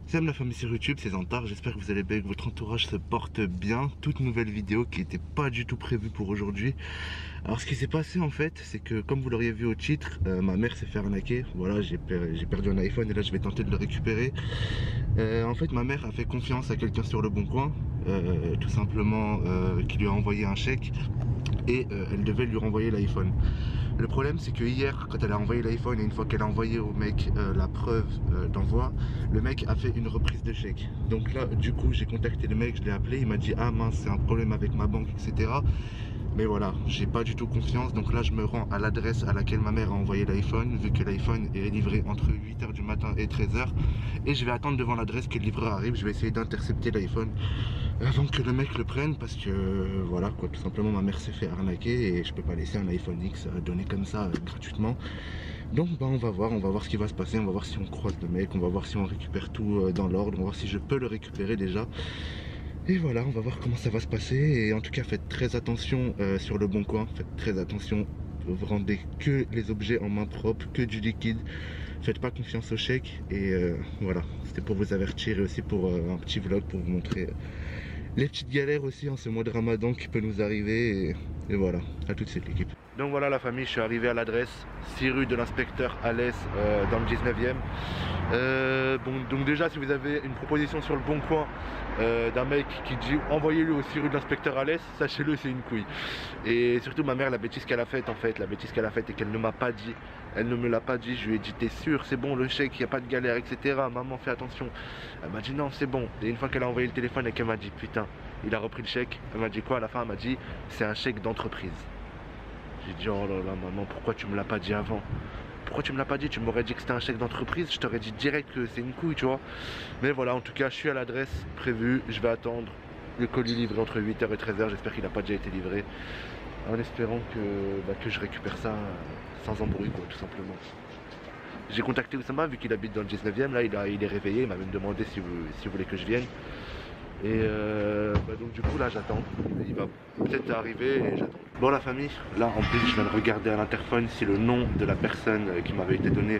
Salut la famille sur YouTube, c'est Zantar, j'espère que vous allez bien, que votre entourage se porte bien. Toute nouvelle vidéo qui n'était pas du tout prévue pour aujourd'hui. Alors ce qui s'est passé en fait, c'est que comme vous l'auriez vu au titre, ma mère s'est fait arnaquer. Voilà, j'ai perdu un iPhone et là je vais tenter de le récupérer. En fait ma mère a fait confiance à quelqu'un sur le bon coin, tout simplement qui lui a envoyé un chèque et elle devait lui renvoyer l'iPhone. Le problème c'est que hier quand elle a envoyé l'iPhone et une fois qu'elle a envoyé au mec la preuve d'envoi, le mec a fait une reprise de chèque. Donc là du coup j'ai contacté le mec, je l'ai appelé, il m'a dit ah mince c'est un problème avec ma banque etc. Mais voilà, j'ai pas du tout confiance, donc là je me rends à l'adresse à laquelle ma mère a envoyé l'iPhone, vu que l'iPhone est livré entre 8h du matin et 13h. Et je vais attendre devant l'adresse que le livreur arrive, je vais essayer d'intercepter l'iPhone avant que le mec le prenne, parce que voilà quoi, tout simplement ma mère s'est fait arnaquer et je peux pas laisser un iPhone X donné comme ça gratuitement. Donc bah on va voir ce qui va se passer, on va voir si on croise le mec, on va voir si on récupère tout dans l'ordre, on va voir si je peux le récupérer déjà. Et voilà, on va voir comment ça va se passer. Et en tout cas, faites très attention sur le bon coin. Faites très attention. Vous rendez que les objets en main propre, que du liquide. Faites pas confiance au chèque. Et voilà, c'était pour vous avertir et aussi pour un petit vlog pour vous montrer les petites galères aussi en ce mois de Ramadan qui peut nous arriver. Et voilà, à tout de suite l'équipe. Donc voilà la famille, je suis arrivé à l'adresse 6 rue de l'inspecteur Alès dans le 19e. Bon, donc déjà si vous avez une proposition sur le bon coin d'un mec qui dit envoyez-le au 6 rue de l'inspecteur Alès, sachez-le c'est une couille. Et surtout ma mère, la bêtise qu'elle a faite en fait, la bêtise qu'elle a faite et qu'elle ne m'a pas dit. Elle ne me l'a pas dit, je lui ai dit t'es sûr, c'est bon le chèque, il n'y a pas de galère etc. Maman fais attention. Elle m'a dit non c'est bon. Et une fois qu'elle a envoyé le téléphone et qu'elle m'a dit putain, il a repris le chèque, elle m'a dit quoi à la fin? Elle m'a dit c'est un chèque d'entreprise. J'ai dit oh là là maman, pourquoi tu me l'as pas dit avant? Pourquoi tu me l'as pas dit? Tu m'aurais dit que c'était un chèque d'entreprise, je t'aurais dit direct que c'est une couille, tu vois. Mais voilà, en tout cas, je suis à l'adresse prévue, je vais attendre le colis livré entre 8h et 13h, j'espère qu'il n'a pas déjà été livré. En espérant que je récupère ça sans embrouille, quoi, tout simplement. J'ai contacté Oussama, vu qu'il habite dans le 19e, là il est réveillé, il m'a même demandé si vous voulez que je vienne. Et donc du coup là j'attends, il va peut-être arriver et j'attends. Bon la famille, là en plus je viens de regarder à l'interphone si le nom de la personne qui m'avait été donné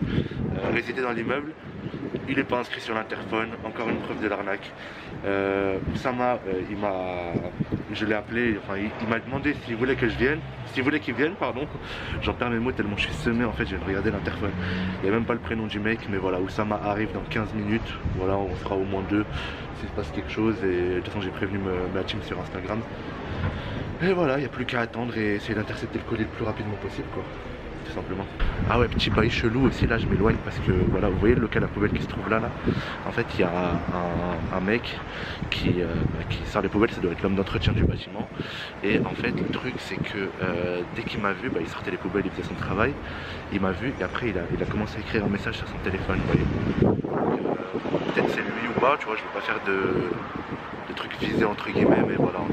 résidait dans l'immeuble. Il n'est pas inscrit sur l'interphone, encore une preuve de l'arnaque. Oussama, je l'ai appelé, enfin il m'a demandé s'il voulait que je vienne, s'il voulait qu'il vienne, pardon. J'en perds mes mots tellement je suis semé en fait, je viens de regarder l'interphone. Il n'y a même pas le prénom du mec, mais voilà, Oussama arrive dans 15 minutes, voilà, on sera au moins deux s'il se passe quelque chose. Et de toute façon j'ai prévenu ma team sur Instagram. Et voilà, il n'y a plus qu'à attendre et essayer d'intercepter le colis le plus rapidement possible quoi. Tout simplement. Ah ouais, petit bail chelou aussi, là je m'éloigne parce que voilà, vous voyez le local à poubelle qui se trouve là. En fait il y a un mec qui sort les poubelles, ça doit être l'homme d'entretien du bâtiment. Et en fait le truc c'est que dès qu'il m'a vu, il sortait les poubelles, il faisait son travail. Il m'a vu et après il a commencé à écrire un message sur son téléphone, vous voyez. Peut-être c'est lui ou pas, tu vois, je veux pas faire de trucs visés entre guillemets, mais voilà, en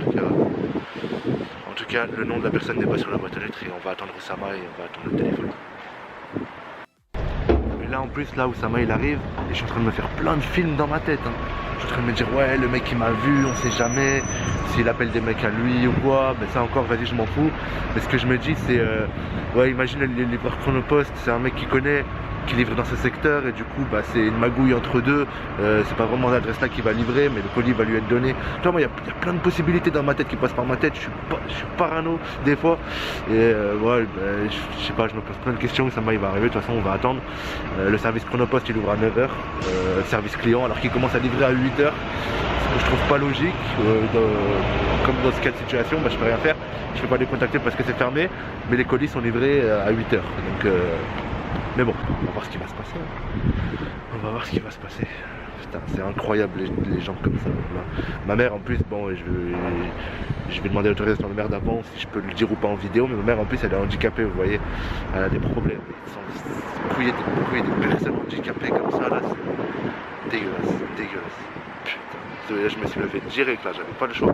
tout cas, le nom de la personne n'est pas sur la boîte aux lettres et on va attendre Oussama et on va attendre le téléphone. Mais là en plus, là Oussama il arrive et je suis en train de me faire plein de films dans ma tête. Je suis en train de me dire ouais le mec il m'a vu, on sait jamais s'il appelle des mecs à lui ou quoi, mais ça encore vas-y je m'en fous. Mais ce que je me dis c'est ouais imagine les livreurs Chronopost, c'est un mec qui connaît, qui livre dans ce secteur et du coup c'est une magouille entre deux, c'est pas vraiment l'adresse là qui va livrer mais le colis va lui être donné. Tu vois moi il y a plein de possibilités dans ma tête qui passent par ma tête, je suis parano des fois et ouais je sais pas, je me pose plein de questions, ça il va arriver, de toute façon on va attendre. Le service Chronopost il ouvre à 9h, service client alors qu'il commence à livrer à 8h, ce que je trouve pas logique, comme dans ce cas de situation je peux rien faire, je peux pas les contacter parce que c'est fermé mais les colis sont livrés à 8h donc mais bon, on va voir ce qui va se passer. On va voir ce qui va se passer. Putain, c'est incroyable les gens comme ça. Là. Ma mère en plus, bon, je vais demander l'autorisation de ma mère d'avant si je peux le dire ou pas en vidéo, mais ma mère en plus elle est handicapée, vous voyez. Elle a des problèmes. Couiller des personnes handicapées comme ça, là, c'est dégueulasse, dégueulasse. Putain, là, je me suis levé direct, là, j'avais pas le choix.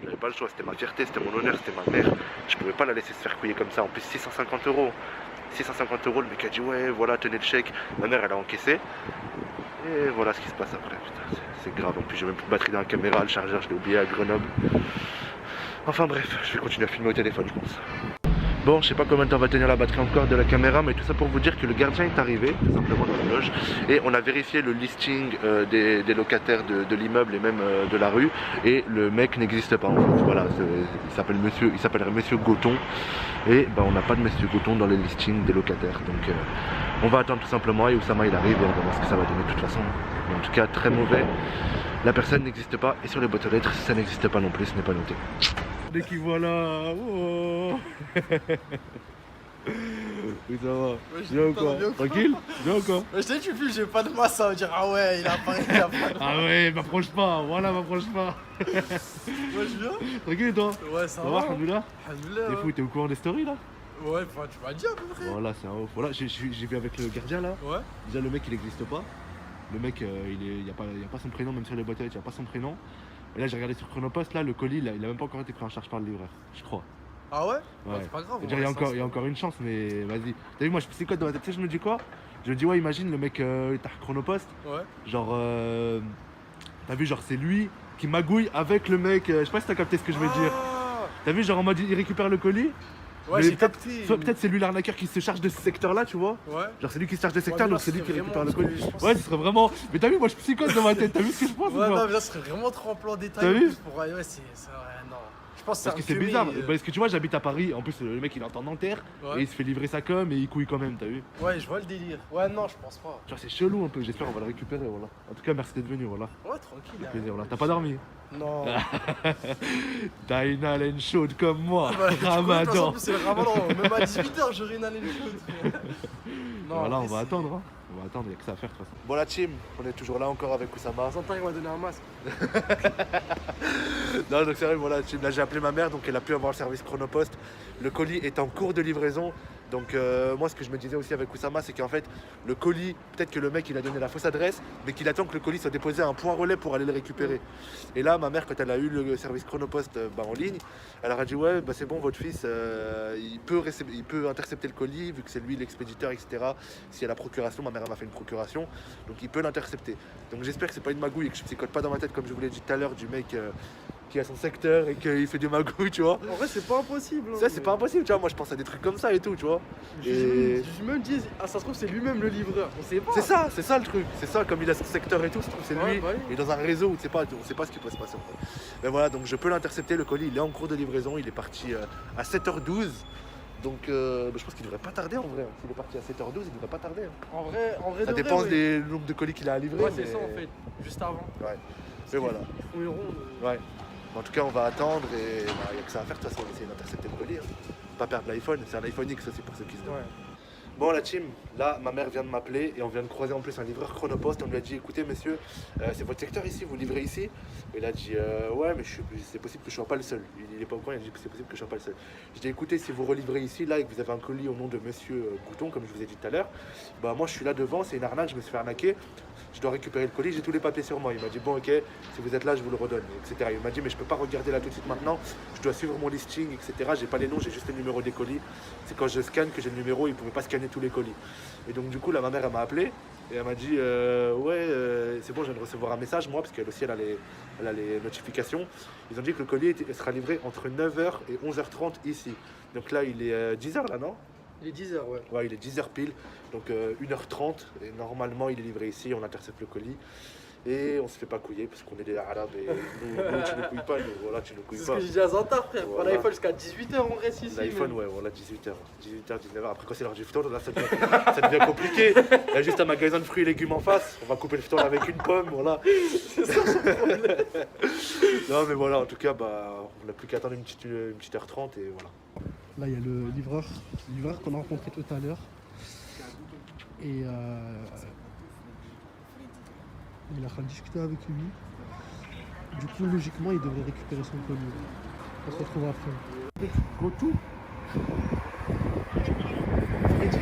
J'avais pas le choix, c'était ma fierté, c'était mon honneur, c'était ma mère. Je pouvais pas la laisser se faire couiller comme ça. En plus, 650 €. 650 €, le mec a dit ouais voilà tenez le chèque, ma mère elle a encaissé et voilà ce qui se passe après, putain c'est grave, en plus j'ai même plus de batterie dans la caméra, le chargeur je l'ai oublié à Grenoble, enfin bref je vais continuer à filmer au téléphone je pense. Bon, je sais pas combien de temps va tenir la batterie encore de la caméra, mais tout ça pour vous dire que le gardien est arrivé, tout simplement dans la loge, et on a vérifié le listing des locataires de l'immeuble et même de la rue, et le mec n'existe pas en fait. Voilà, il s'appellerait Monsieur Goton, et ben, on n'a pas de Monsieur Goton dans les listings des locataires. Donc on va attendre tout simplement, et Oussama il arrive, et on va voir ce que ça va donner de toute façon. Mais en tout cas, très mauvais. La personne n'existe pas, et sur les boîtes aux lettres, ça n'existe pas non plus, ce n'est pas noté. Dès qu'il voit là, oh. Oui, ça va. Bien ou quoi? Tranquille? Bien ou quoi? Je t'ai dit, tu filmes, j'ai pas de masse, ça veut dire ah ouais, il a pas de Ah ouais, m'approche pas, voilà, m'approche pas. Ouais, je viens. Tranquille et toi? Ouais, ça Ça va. va, alhamdoulilah? Alhamdoulilah. T'es fou, t'es au courant des stories là? Ouais, enfin, tu m'as dit à peu près. Voilà, c'est un ouf. Voilà, j'ai vu avec le gardien là. Ouais. Déjà, le mec il n'existe pas. Le mec, il y a pas son prénom, même sur les boîtes aux lettres, il n'y a pas son prénom. Et là, j'ai regardé sur Chronopost, là, le colis, il a même pas encore été pris en charge par le livreur, je crois. Ah ouais? Ouais. C'est pas grave. Il y a encore une chance, mais vas-y. T'as vu, moi je suis psychote dans ma tête. Tu sais, je me dis quoi? Je me dis, ouais, imagine le mec, t'as Chronopost. Ouais. Genre, t'as vu, genre, c'est lui qui magouille avec le mec. Je sais pas si t'as capté ce que je veux dire. T'as vu, genre, en mode, il récupère le colis. Ouais, j'ai capté. Peut-être c'est lui l'arnaqueur qui se charge de ce secteur-là, tu vois. Ouais. Genre, c'est lui qui se charge de ce secteur, Ouais, donc c'est lui qui récupère le vraiment, colis. parce que Ouais, ce serait vraiment. Mais t'as vu, moi je suis psychote dans ma tête. T'as vu ce que je pense? Ouais, ou pas? non, mais là, ce serait vraiment trop en plan détail. T'as vu? Pour... Ouais, c'est. Ouais, non. Je pense Parce que c'est bizarre, parce que tu vois, j'habite à Paris, en plus le mec il entend Nanterre, Ouais. et il se fait livrer sa com et il couille quand même, t'as vu? Ouais, je vois le délire. Ouais, non, je pense pas. Genre c'est chelou un peu, j'espère on va le récupérer, voilà. En tout cas, merci d'être venu, voilà. Ouais, tranquille. Ça fait plaisir, voilà. T'as pas dormi? Non. T'as une haleine chaude comme moi, Bah, du coup, Ramadan. c'est le ramadan, même à 18h, j'aurai une haleine chaude. Non, Voilà, on mais va c'est- attendre, hein. On va attendre, il y a que ça à faire de toute façon. Bon la team, on est toujours là encore avec Oussama. Zantan, il m'a donné un masque. Non, donc c'est vrai, voilà, là j'ai appelé ma mère, donc elle a pu avoir le service Chronopost. Le colis est en cours de livraison. Donc moi ce que je me disais aussi avec Oussama, c'est qu'en fait le colis, peut-être que le mec il a donné la fausse adresse, mais qu'il attend que le colis soit déposé à un point relais pour aller le récupérer. Et là ma mère, quand elle a eu le service Chronopost en ligne, elle leur a dit ouais bah c'est bon, votre fils il peut intercepter le colis vu que c'est lui l'expéditeur, etc. Si y a la procuration, ma mère elle m'a fait une procuration, donc il peut l'intercepter. Donc j'espère que c'est pas une magouille et que je psychote pas dans ma tête comme je vous l'ai dit tout à l'heure du mec qui a son secteur et qu'il fait des magouilles, tu vois. En vrai, c'est pas impossible. Hein, Ça c'est pas impossible, tu vois, moi je pense à des trucs comme ça et tout, tu vois. Je me dis, ah, ça se trouve, c'est lui-même le livreur. On sait pas. C'est ça le truc, c'est ça, comme il a son secteur et tout, se trouve c'est Ouais, lui, bah oui. il est dans un réseau où on sait pas ce qui peut se passer en fait. Mais voilà, donc je peux l'intercepter, le colis il est en cours de livraison, il est parti à 7h12. Donc je pense qu'il devrait pas tarder en vrai. S'il est parti à 7h12, il devrait pas tarder. Hein. En vrai, Ça de dépend vrai, des nombres de colis qu'il a à livrer. Ouais, c'est mais- ça en fait, juste avant. Ouais. Et voilà. Ils font une ronde. Ouais. En tout cas, on va attendre et il n'y a que ça à faire. De toute façon, on va essayer d'intercepter le colis. Hein. Pas perdre l'iPhone. C'est un iPhone X aussi pour ceux qui se demandent. Ouais. Bon, la team, là, ma mère vient de m'appeler et on vient de croiser en plus un livreur Chronopost. On lui a dit écoutez, monsieur, c'est votre secteur ici, vous livrez ici? Et il a dit ouais, mais c'est possible que je sois pas le seul. Il est pas au courant, il a dit que c'est possible que je sois pas le seul. Je dis écoutez, si vous relivrez ici, là, et que vous avez un colis au nom de monsieur Gouton, comme je vous ai dit tout à l'heure, bah moi je suis là devant, c'est une arnaque, je me suis fait arnaquer. Je dois récupérer le colis, j'ai tous les papiers sur moi. Il m'a dit bon ok, si vous êtes là, je vous le redonne, etc. Il m'a dit mais je peux pas regarder là tout de suite maintenant, je dois suivre mon listing, etc. J'ai pas les noms, j'ai juste le numéro des colis. C'est quand je scanne que j'ai le numéro, il pouvait pas scanner tous les colis. Et donc du coup là ma mère elle m'a appelé et elle m'a dit c'est bon, je viens de recevoir un message moi, parce qu'elle aussi elle a les notifications. Ils ont dit que le colis sera livré entre 9h et 11h30 ici. Donc là il est 10h là non? Il est 10h, ouais. Ouais, il est 10h pile, donc 1h30, et normalement il est livré ici, on intercepte le colis, et on se fait pas couiller, parce qu'on est des arabes, et nous tu ne couilles pas, nous, voilà, tu ne couilles C'est ce pas. que j'ai dit à Zantar, frère. Prends Voilà. l'iPhone jusqu'à 18h, on reste ici. L'iPhone, même. ouais, voilà, 18h, 19h, après quand c'est l'heure du ftour, là ça devient compliqué, il y a juste un magasin de fruits et légumes en face, on va couper le ftour avec une pomme, voilà. C'est ça son problème. Non mais voilà, en tout cas, bah, on n'a plus qu'à attendre une petite heure 30, et voilà. Là, il y a le livreur qu'on a rencontré tout à l'heure. Et il est en train de discuter avec lui. Du coup, logiquement, il devrait récupérer son colis. On se retrouve après. Go to Freddy.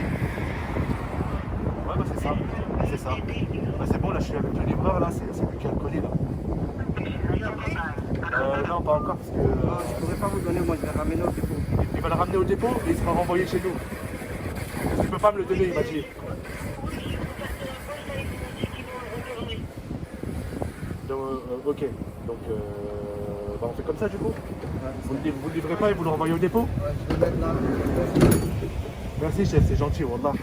Ouais, bah c'est ça. C'est ça. Bah c'est bon, là je suis avec le livreur, là, c'est lui qui a le colis là. Non, pas encore parce que. Je pourrais pas vous donner, moi je vais ramener au dépôt. Il va le ramener au dépôt et il sera renvoyé chez nous. Parce qu'il peut pas me le donner, il m'a dit. Donc, ok. Donc bah, on fait comme ça du coup. Vous le livrez pas et vous le renvoyez au dépôt? Ouais, je vais mettre là. Merci chef, c'est gentil, wallah.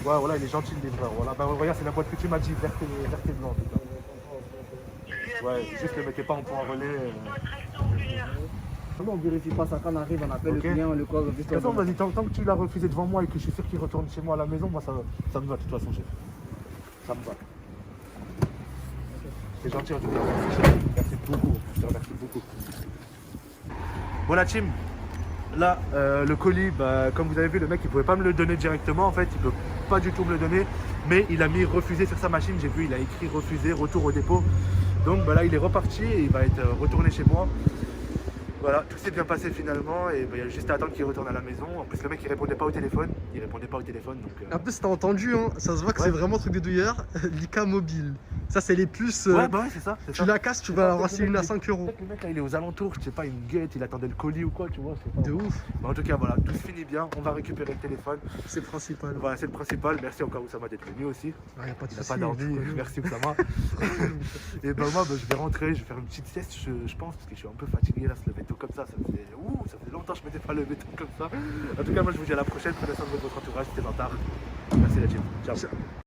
Ouais, voilà, il est gentil le livreur. Voilà, bah regarde, c'est la boîte que tu m'as dit, verte et blanc en tout cas. Ouais, juste le mettez pas en point relais. On vérifie pas ça quand on arrive, on appelle Ok. le client, le corps, De toute façon, vas-y, tant que tu l'as refusé devant moi et que je suis sûr qu'il retourne chez moi à la maison, moi ça me va de toute façon, chef. Ça me va. C'est gentil en tout cas. Merci beaucoup. Je te remercie beaucoup. Bon la team, là le colis, bah, comme vous avez vu, le mec il pouvait pas me le donner directement en fait, il peut pas du tout me le donner, mais il a mis refusé sur sa machine, j'ai vu, il a écrit refusé, retour au dépôt. Donc bah, là il est reparti et il va être retourné chez moi. Voilà, tout s'est bien passé finalement et bah, il y a juste à attendre qu'il retourne à la maison. En plus le mec il répondait pas au téléphone, donc En plus, t'as entendu, hein, ça se voit que Ouais. c'est vraiment un truc de douillard. L'ICA mobile. Ça, c'est les puces. ouais bah ouais c'est ça. Tu la casses, tu vas en racheter une à 5 euros. Peut-être le mec là il est aux alentours, je sais pas, il me guette, il attendait le colis ou quoi, tu vois, je sais pas. De ouf, Mais en tout cas voilà, tout se finit bien, on va récupérer le téléphone. c'est le principal. Voilà, c'est le principal. Merci encore Oussama d'être venu aussi. Ah, y a pas de Il n'a souci, pas dormi. tu connais. Merci Oussama. Et ben moi, je vais rentrer, je vais faire une petite sieste, je pense, parce que je suis un peu fatigué là, se lever tôt comme ça. Ça faisait longtemps que je m'étais pas levé tôt comme ça. En tout cas, moi je vous dis à la prochaine. Prenez soin de votre entourage, c'était Zantar. Merci la team. Ciao.